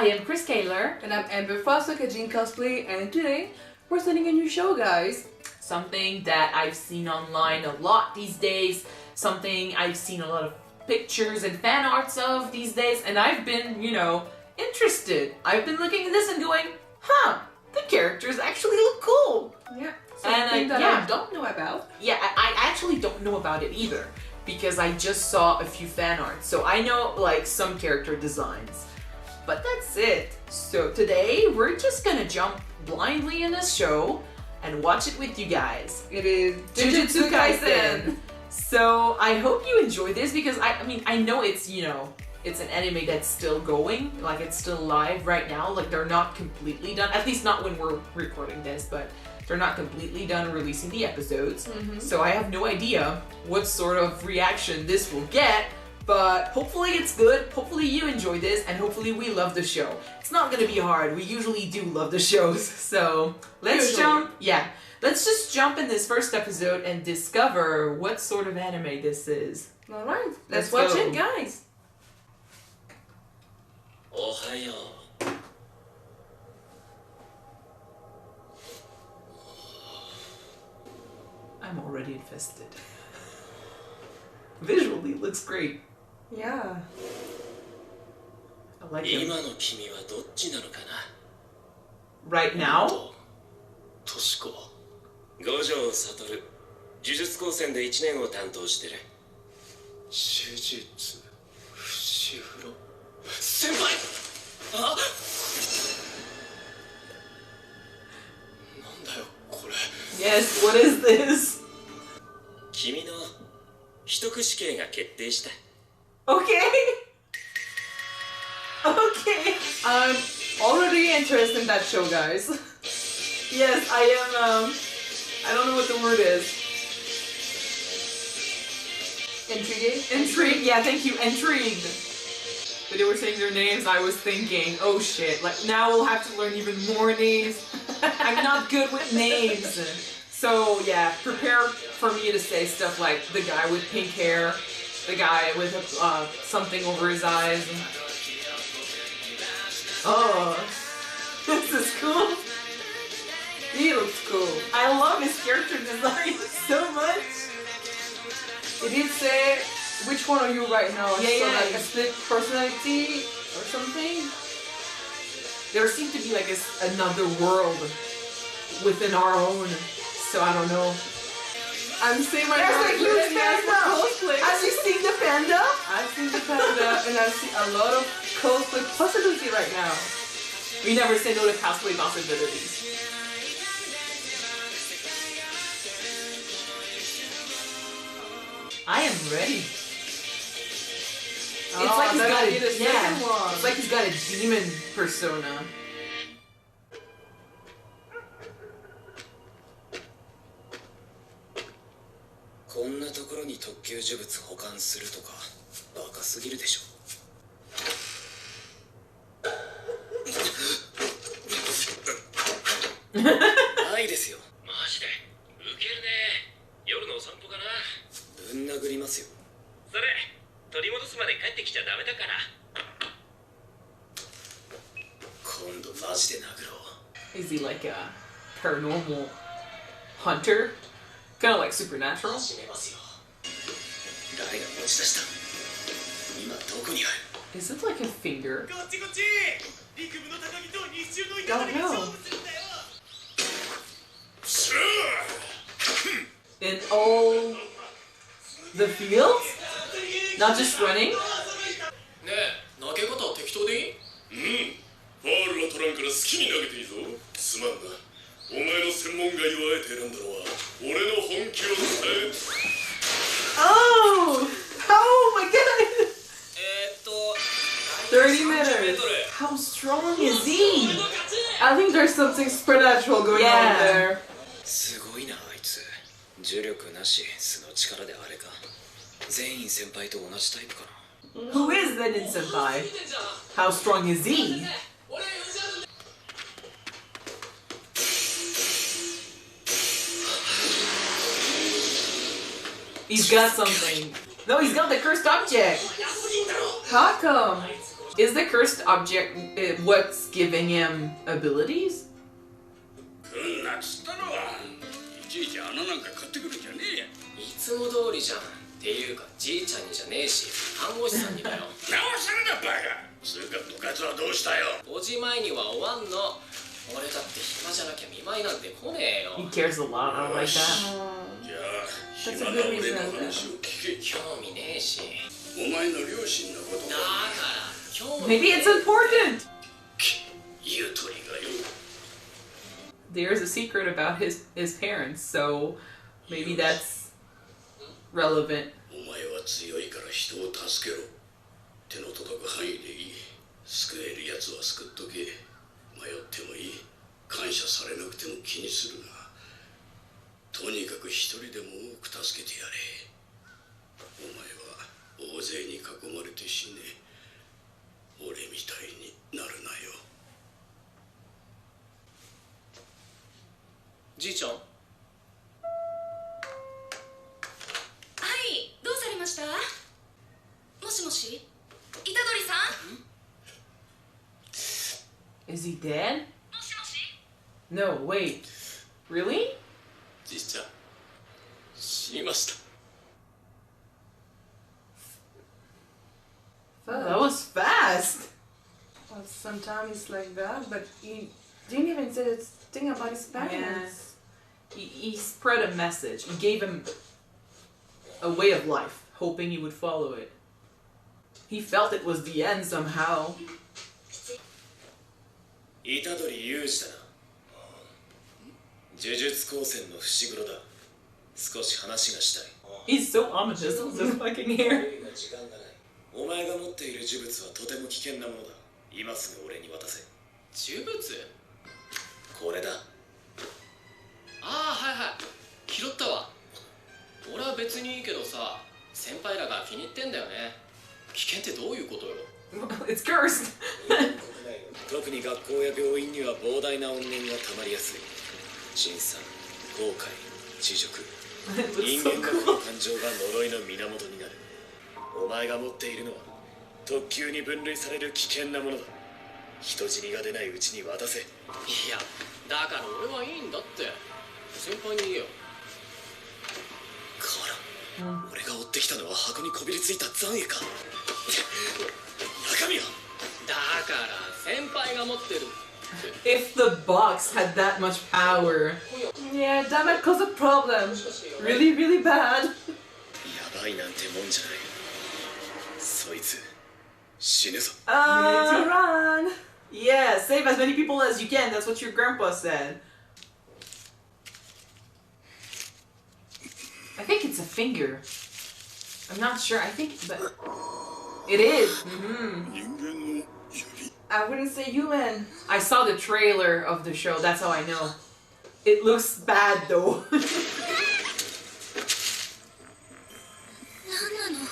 I am Chris Kaler. And I'm Amber Foster, Kyuujin Cosplay, and today we're starting a new show, guys. Something that I've seen online a lot these days, something I've seen a lot of pictures and fan arts of these days, and I've been, interested. I've been looking at this and going, huh, the characters actually look cool. Yeah, something that I don't know about. Yeah, I actually don't know about it either, because I just saw a few fan arts, so I know like some character designs. But that's it. So today we're just gonna jump blindly in this show and watch it with you guys. It is Jujutsu Kaisen. So I hope you enjoy this because I know it's it's an anime that's still going, like it's still live right now. Like they're not completely done, at least not when we're recording this, but they're not completely done releasing the episodes. So I have no idea what sort of reaction this will get. But hopefully it's good, hopefully you enjoy this, and hopefully we love the show. It's not gonna be hard, we usually do love the shows, so let's just jump in this first episode and discover what sort of anime this is. Alright, let's watch it, guys! Ohayo. I'm already invested. Visually, it looks great. Yeah. I like it. 今の君はどっちなのかな? Right now? としこ。五条悟。呪術高専で1年を担当してる。呪術不死風呂。先輩！あ？なんだよこれ。 Yes, what is this? 君の秘匿死刑が決定した。 Okay. Okay. I'm already interested in that show, guys. Yes, I am, I don't know what the word is. Intrigued? Intrigued, yeah, thank you, intrigued. When they were saying their names, I was thinking, oh shit, like now we'll have to learn even more names. I'm not good with names. So yeah, prepare for me to say stuff like the guy with pink hair, the guy with something over his eyes. Oh, this is cool. He looks cool. I love his character design so much. It did say which one are you right now? Yeah, so yeah. like a split personality or something? There seemed to be like another world within our own. So I don't know. I'm seeing my There's a huge panda! cosplay. Have you seen the panda? I've seen the panda and I see a lot of cosplay possibility right now. We never say no to cosplay possibilities. I am ready. It's like he's got it's like he's got a demon persona. こんなところに特級呪物保管するとかバカすぎるでしょ。ないですよ。マジでウケるね。夜のお散歩かな。ぶん殴りますよ。それ取り戻すまで帰ってきちゃダメだから。今度マジで殴ろう。 Is he like a paranormal hunter? Kind of like supernatural? 始めますよ。誰が持ち出した？今どこにある？ Is it like a finger? こっちこっち。陸部の高木と日中のい Don't know. In all the fields? Not just running? ねえ、投げ方は適当でいい？ファールは取らんから好きに投げていいぞ。すまんな。お前の専門外をあえて選んだのは俺の本気を伝え。Oh! Oh my god! 30 minutes. How strong is he? I think there's something supernatural going on there. すごいなあいつ。重力なし素の力であれか。全員先輩と同じタイプかな。Who is Zenin Senpai? How strong is he? He's got something. No, he's got the cursed object. How come? Is the cursed object what's giving him abilities? 来んなっつったのはいちいち穴なんか買ってくるんじゃねえやいつも通りじゃん。っていうかじいちゃんにじゃねえし看護師さんにだよ。なおさらだバカつうか部活はどうしたよ5時前には終わんの。俺だって暇じゃなきゃ見舞いなんて来ねえよ。 He cares a lot, I like that. じゃあ That's 暇 a な good 俺 reason. の話を聞け興味ねえし。お前の両親のことだはから興味 Maybe it's important! 言うとりがよ There's a secret about his parents, so maybe that's relevant. お前は強いから人を助けろ手の届く範囲でいい救えるやつは救っとけ迷ってもいい感謝されなくても気にするなとにかく一人でも多く助けてやれお前は大勢に囲まれて死ね俺みたいになるなよじいちゃん。はい、どうされました？もしもし、虎杖さん？ Is he dead? もしもし？ No, wait. Really? じいちゃん死にました。 That was fast! Well, sometimes it's like that, but he didn't even say the thing about his parents. He spread a message. He gave him a way of life, hoping he would follow it. He felt it was the end somehow. 虎杖裕二だな。呪術高専の伏黒だ。少し話がしたい。 He's so ominous with his fucking hair. 時間がない。お前が持っている呪物はとても危険なものだ。今すぐ俺に渡せ。呪物？これだ。ああ、はいはい。拾ったわ。俺は別にいいけどさ、先輩らが気に入ってんだよね。危険ってどういうことよ？ It's cursed. 特に学校や病院には膨大な怨念がたまりやすい。審査、後悔、恥辱。人 It's so 間の cool. 感情が呪いの源になる。お前が持っているのは特級に分類される危険なものだ。人死にが出ないうちに渡せ。いや、だから俺はいいんだって。先輩に言えよ。こら、俺が追ってきたのは箱にこびりついた残影か。中身はだから先輩が持ってる。 If the box had that much power. Yeah, that might cause a problem. Really, really bad. やばいなんてもんじゃない。そいつ死ぬぞ。 You need to run. Yeah, save as many people as you can. That's what your grandpa said. I think it's a finger. I'm not sure. I think, but it is. Mhm. 人間の指 I wouldn't say human. I saw the trailer of the show. That's how I know. It looks bad though. なんなの？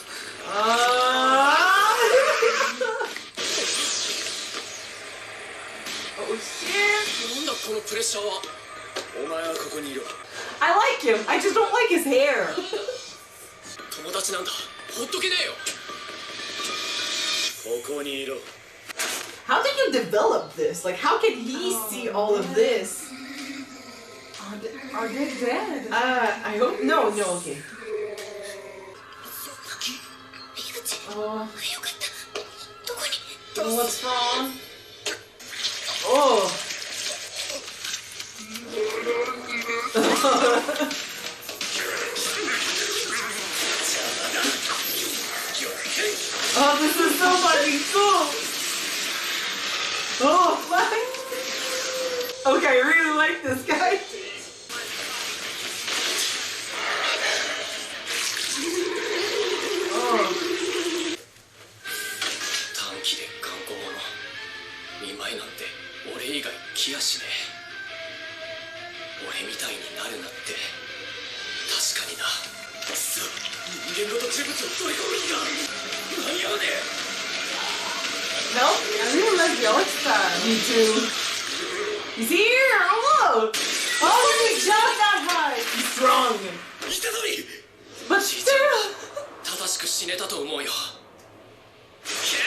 Oh shit! なんだこのプレッシャーは。お前はここにいろ。 I like him. I just don't like his hair. 友達なんだ。ほっとけねえよ。ここにいろ。 How did you develop this? Like, how can he see all of this? Are they dead? I hope no. Okay. 井口、 Oh, よかった。どこに？ what's wrong? Oh. Oh, this is so fucking cool. Oh, fuck. Okay, I really like this guy. Oh. 短期で頑固者。見舞いなんて俺以外来やしねえ。俺みたいになるなって。確かにな。さあ、人間ごと呪物を取り込むんだ。間に合わねえ。 No? I really like the art style. Me too. He's here! Oh, look! Oh, he jumped that high. He's strong. 虎杖 But still. 正しく死ねたと思うよ。けっ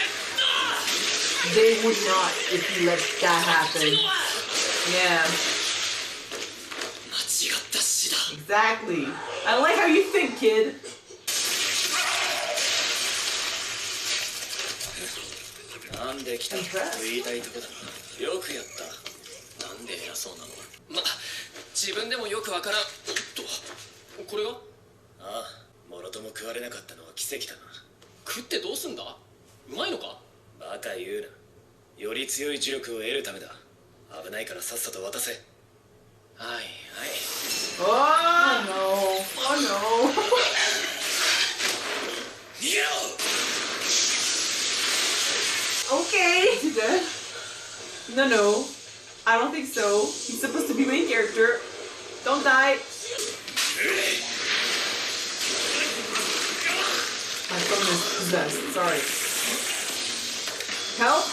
they would not if you let that happen. Yeah. 間違った死だ Exactly. I like how you think, kid. なんで来たと言いたいとこだなよくやったなんで偉そうなのま自分でもよくわからんおっとこれがああもろとも食われなかったのは奇跡だな食ってどうすんだうまいのかバカ言うなより強い呪力を得るためだ危ないからさっさと渡せはいはい Oh no. Oh no. 逃げろ Okay. Is he dead? No, no. I don't think so. He's supposed to be main character. Don't die. My phone is possessed. Sorry. Help?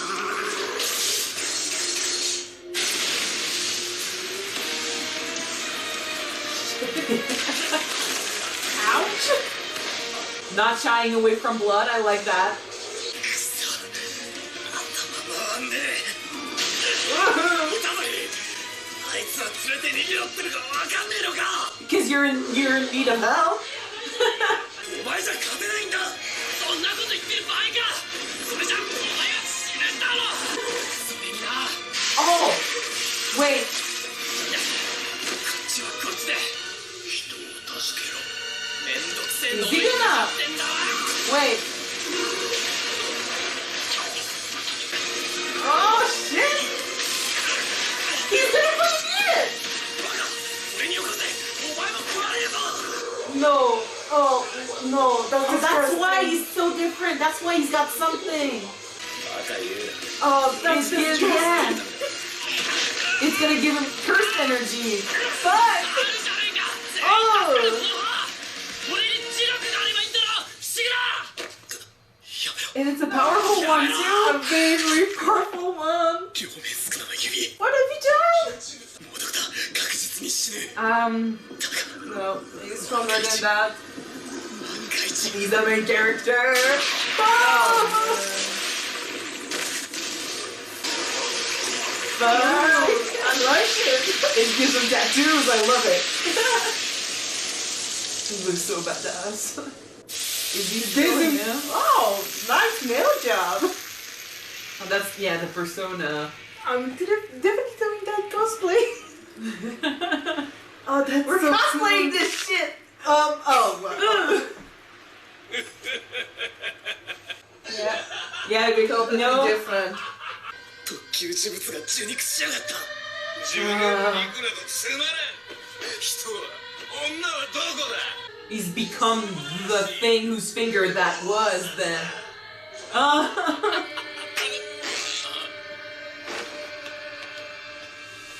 Ouch! Not shying away from blood. I like that. なんであいつは連れて逃げろってのかわかんねえのか Because you're in need of help. お前じゃ勝てないんだそんなこと言ってる場合かそれじゃお前は死ぬんだろそれにな Oh! Wait. こっちはこっちで人を助けろめんどくせえの Is he gonna- ってんだわ Wait. Oh shit! He's gonna fight it! バカ俺によこせお前も食われるぞ No. Oh no. That's why he's so different. That's why he's got something. バカ言う Oh, that's It's just yeah. It's gonna give him cursed energy. But あるじゃねえか oh, 俺に磁力があればいいんだろ不思議だやめろ and it's a powerful one too. A very powerful one. 両面少なの指 What have you done? もどくだ確実に死ぬ No, he's stronger than that. 万が一 he's the main character. But I like it. It gives him tattoos. I love it. He looks so badass. Is he This him? is, oh, nice nail job. Oh, that's the persona. I'm definitely doing that cosplay. Oh, that's We're so cosplaying cool. this shit. Well. Yeah. Yeah, we Totally no. different. 特級呪物が受肉しやがった自分の肉などつまらん人は女はどこだ He's become the thing whose finger that was then.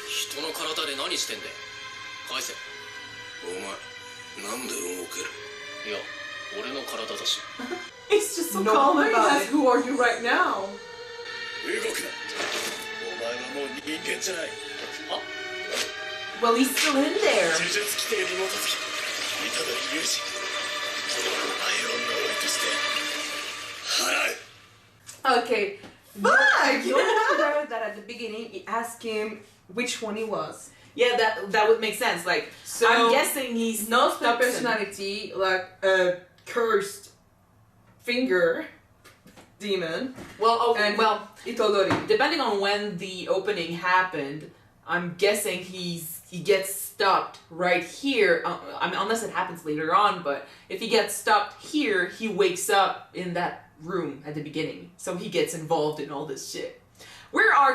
人の体で何してんだよ返せお前なんで動けるいや俺の体だし He's just so No, calm he about says, it. who are you right now? 動くなお前はもう人間じゃないあ Well, he's still in there. 呪術規定に基づき虎杖裕二お前を呪いとして払う Okay. Fuck! You remember that at the beginning he asked him which one he was. Yeah, that would make sense. Like, So I'm guessing he's not the stuck in- personality like a cursed finger demon. Well, And well, Itadori. depending on when the opening happened, I'm guessing he gets stopped right here. I mean, unless it happens later on, but if he gets stopped here, he wakes up in that room at the beginning, so he gets involved in all this shit. We are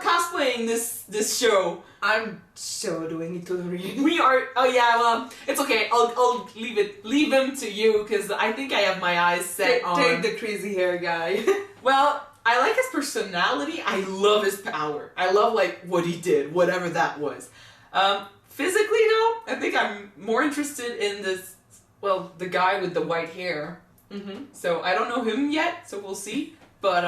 cosplaying this show. I'm so doing Itadori. We are. Oh yeah. Well, it's okay. I'll leave him to you because I think I have my eyes set on. Take the crazy hair guy. Well, I like his personality. I love his power. I love like what he did, whatever that was. Physically though, I think I'm more interested in this. Well, the guy with the white hair. Mm-hmm. So I don't know him yet, so we'll see. But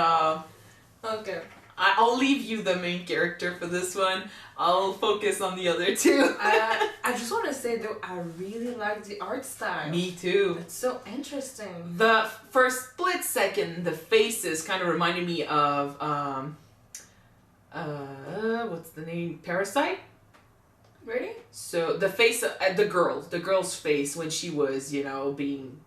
Okay. I'll leave you the main character for this one. I'll focus on the other two. I just want to say though, I really like the art style. Me too. It's so interesting. The first split second, the faces kind of reminded me of what's the name? Parasite. Really? So the face, the girl's face when she was, you know, being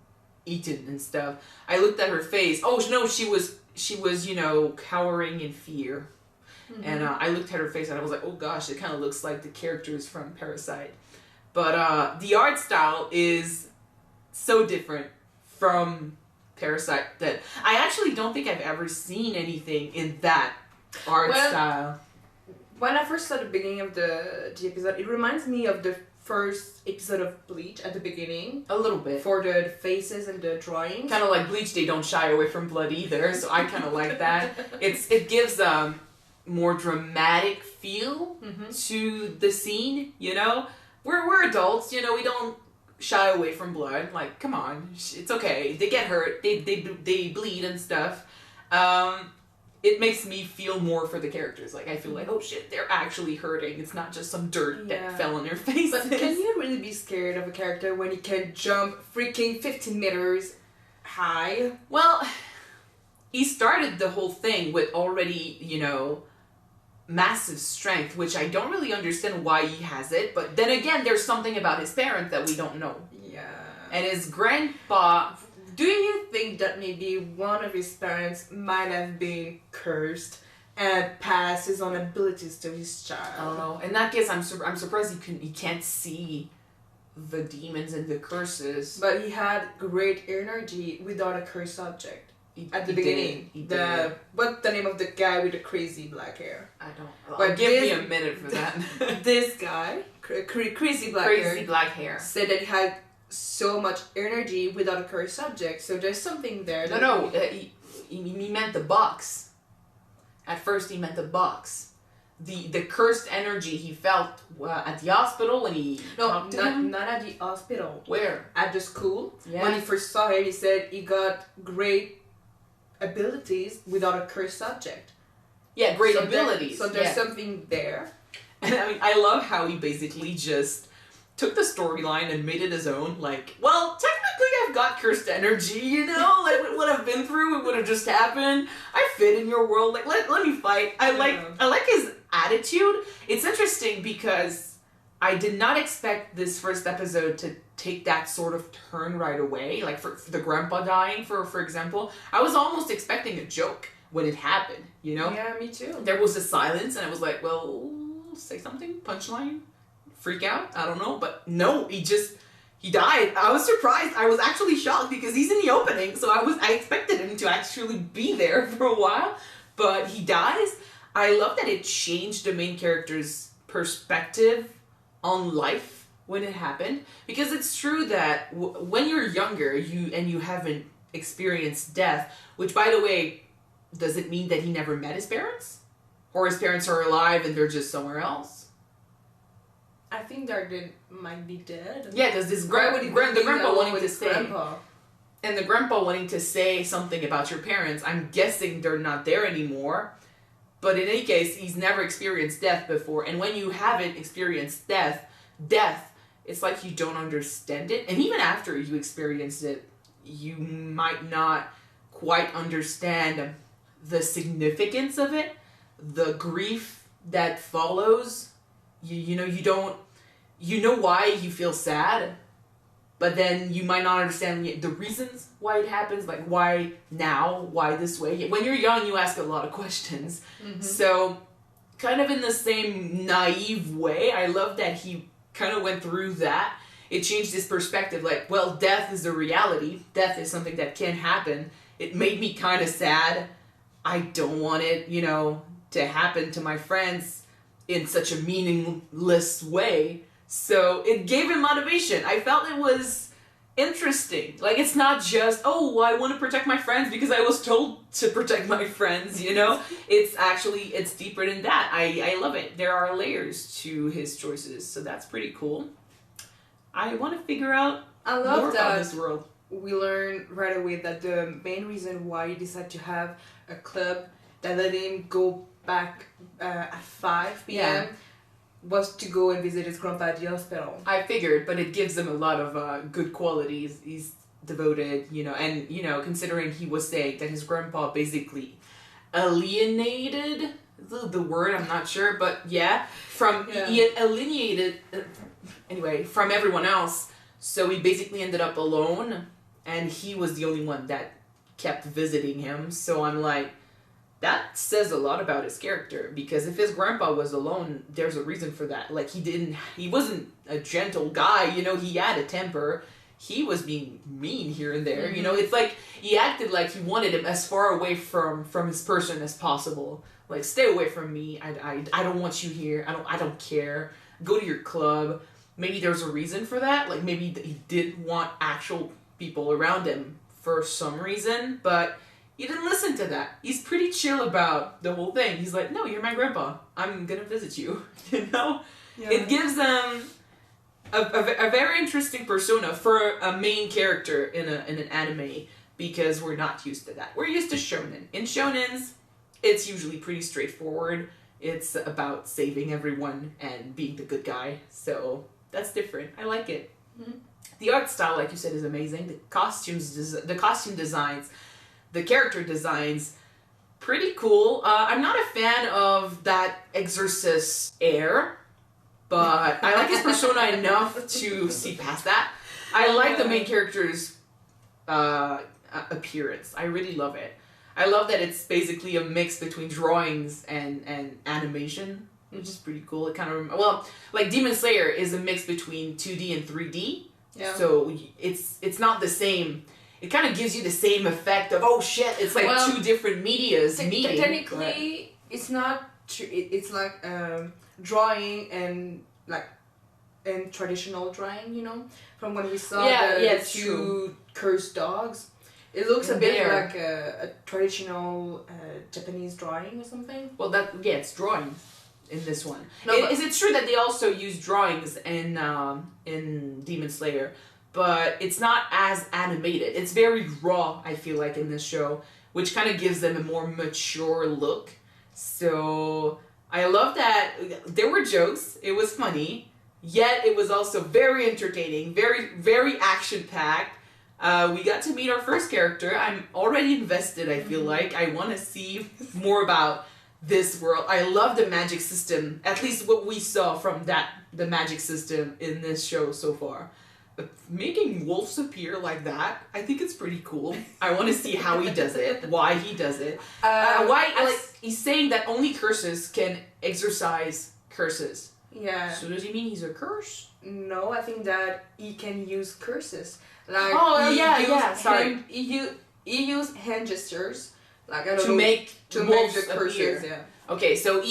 eaten and stuff. I looked at her face. Oh no, she was, you know, cowering in fear. And I looked at her face and I was like, oh gosh, it kind of looks like the characters from Parasite. But the art style is so different from Parasite that I actually don't think I've ever seen anything in that art style. When I first saw the beginning of the episode, it reminds me of the first episode of Bleach at the beginning. A little bit. For the faces and the drawings. Kind of like Bleach, they don't shy away from blood either, so I kind of like that. It gives more dramatic feel to the scene, you know? We're adults, you know, we don't shy away from blood. Like, come on, it's okay. They get hurt, they bleed and stuff. It makes me feel more for the characters. Like, I feel like, oh shit, they're actually hurting. It's not just some dirt that fell on their face. But can you really be scared of a character when he can jump freaking 15 meters high? Well, he started the whole thing with already, you know, massive strength, which I don't really understand why he has it. But then again, there's something about his parents that we don't know. Yeah. And his grandpa... Do you think that maybe one of his parents might have been cursed and passed his own abilities to his child? I don't know. In that case, I'm surprised he can't see the demons and the curses. But he had great energy without a curse object. At the beginning. What's the name of the guy with the crazy black hair? I don't. But give me a minute for that. This guy, crazy black hair, said that he had so much energy without a curse subject, so there's something there. No, he meant the box. At first, he meant the box. The cursed energy he felt at the hospital when he not at the hospital. Where? At the school. Yeah. When he first saw him, he said he got great abilities without a curse subject. Yeah, great abilities. So there's something there. And I mean, I love how he basically just took the storyline and made it his own. Like, well, technically I've got cursed energy, you know? Like, what I've been through, it would have just happened. I fit in your world. Like, let me fight. I like his attitude. It's interesting because I did not expect this first episode to take that sort of turn right away. Like, for the grandpa dying, for example. I was almost expecting a joke when it happened, you know? Yeah, me too. There was a silence, and I was like, well, say something, punchline, freak out, I don't know, but no, he died. I was surprised. I was actually shocked because he's in the opening, so I expected him to actually be there for a while, but he dies. I love that it changed the main character's perspective on life when it happened, because it's true that when you're younger, you haven't experienced death, which, by the way, does it mean that he never met his parents? Or his parents are alive and they're just somewhere else? I think they might be dead. Yeah, because the grandpa wanting to say, and the grandpa wanting to say something about your parents, I'm guessing they're not there anymore. But in any case, he's never experienced death before. And when you haven't experienced death, it's like you don't understand it. And even after you experience it, you might not quite understand the significance of it, the grief that follows. You know why you feel sad, but then you might not understand the reasons why it happens, like why now, why this way. When you're young, you ask a lot of questions. Mm-hmm. So kind of in the same naive way, I love that he kind of went through that. It changed his perspective, like, well, death is a reality. Death is something that can happen. It made me kind of sad. I don't want it, to happen to my friends in such a meaningless way. So it gave him motivation. I felt it was interesting. Like, it's not just, oh, I want to protect my friends because I was told to protect my friends, It's deeper than that. I love it. There are layers to his choices, so that's pretty cool. I want to figure out more about this world. We learn right away that the main reason why he decided to have a club that let him go back at 5 p.m. was to go and visit his grandpa at the hospital. I figured, but it gives him a lot of good qualities. He's devoted, you know, and, you know, considering he was saying that his grandpa basically alienated the word, I'm not sure, but yeah, he alienated, anyway, from everyone else, so he basically ended up alone, and he was the only one that kept visiting him, so I'm like, that says a lot about his character, because if his grandpa was alone, there's a reason for that. Like, he wasn't a gentle guy, you know, he had a temper. He was being mean here and there, you know, it's like, he acted like he wanted him as far away from his person as possible. Like, stay away from me, I don't want you here, I don't care, go to your club. Maybe there's a reason for that, like, maybe he did want actual people around him for some reason, but he didn't listen to that. He's pretty chill about the whole thing. He's like, no, you're my grandpa, I'm gonna visit you, you know? Yeah. It gives them a very interesting persona for a main character in an anime, because we're not used to that. We're used to shonen. In shonens, it's usually pretty straightforward. It's about saving everyone and being the good guy. So that's different. I like it. Mm-hmm. The art style, like you said, is amazing. The costume designs, the character designs, pretty cool. I'm not a fan of that exorcist air, but I like his persona enough to see past that. I like the main character's appearance. I really love it. I love that it's basically a mix between drawings and animation, which is pretty cool. It kind of, well, like Demon Slayer is a mix between 2D and 3D. Yeah. So it's not the same. It kind of gives you the same effect of, oh shit, it's like two different medias meeting. Technically, it's not. It's like drawing and traditional drawing, you know, from when we saw the two cursed dogs. It looks a bit like a traditional Japanese drawing or something. Well, it's drawing in this one. No, is it true that they also use drawings in Demon Slayer, but it's not as animated. It's very raw, I feel like, in this show, which kind of gives them a more mature look. So I love that there were jokes. It was funny, yet it was also very entertaining, very, very action-packed. We got to meet our first character. I'm already invested, I feel like. I want to see more about this world. I love the magic system, at least what we saw from the magic system in this show so far. But making wolves appear like that, I think it's pretty cool. I want to see how he does it, why he does it. He's saying that only curses can exorcise curses. Yeah. So does he mean he's a curse? No, I think that he can use curses. Sorry. He used hand gestures, to make the curses. Yeah. Okay, so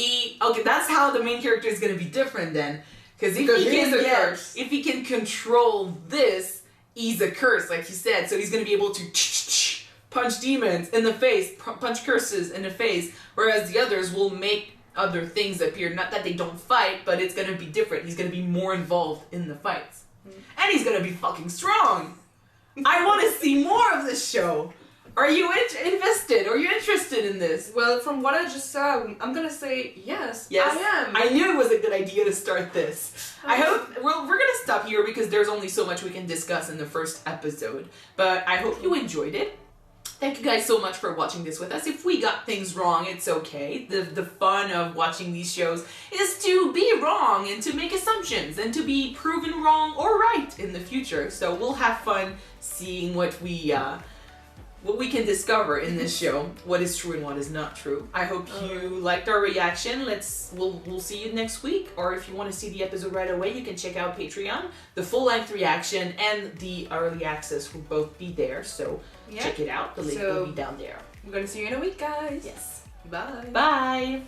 that's how the main character is gonna be different then, because if he can control this, he's a curse, like you said. So he's gonna be able to punch demons in the face, punch curses in the face, whereas the others will make other things appear. Not that they don't fight, but it's gonna be different. He's gonna be more involved in the fights, and he's gonna be fucking strong. I want to see more of this show. Are you invested? Are you interested in this? Well, from what I just saw, I'm gonna say yes. Yes, I am. I knew it was a good idea to start this. I hope we're gonna stop here because there's only so much we can discuss in the first episode. But I hope you enjoyed it. Thank you guys so much for watching this with us. If we got things wrong, it's okay. The fun of watching these shows is to be wrong and to make assumptions and to be proven wrong or right in the future. So we'll have fun seeing what we can discover in this show, what is true and what is not true. I hope you liked our reaction. We'll see you next week, or if you want to see the episode right away, you can check out Patreon. The full-length reaction and the early access will both be there, so check it out. The link will be down there. We're gonna see you in a week, guys. Yes. Bye. Bye.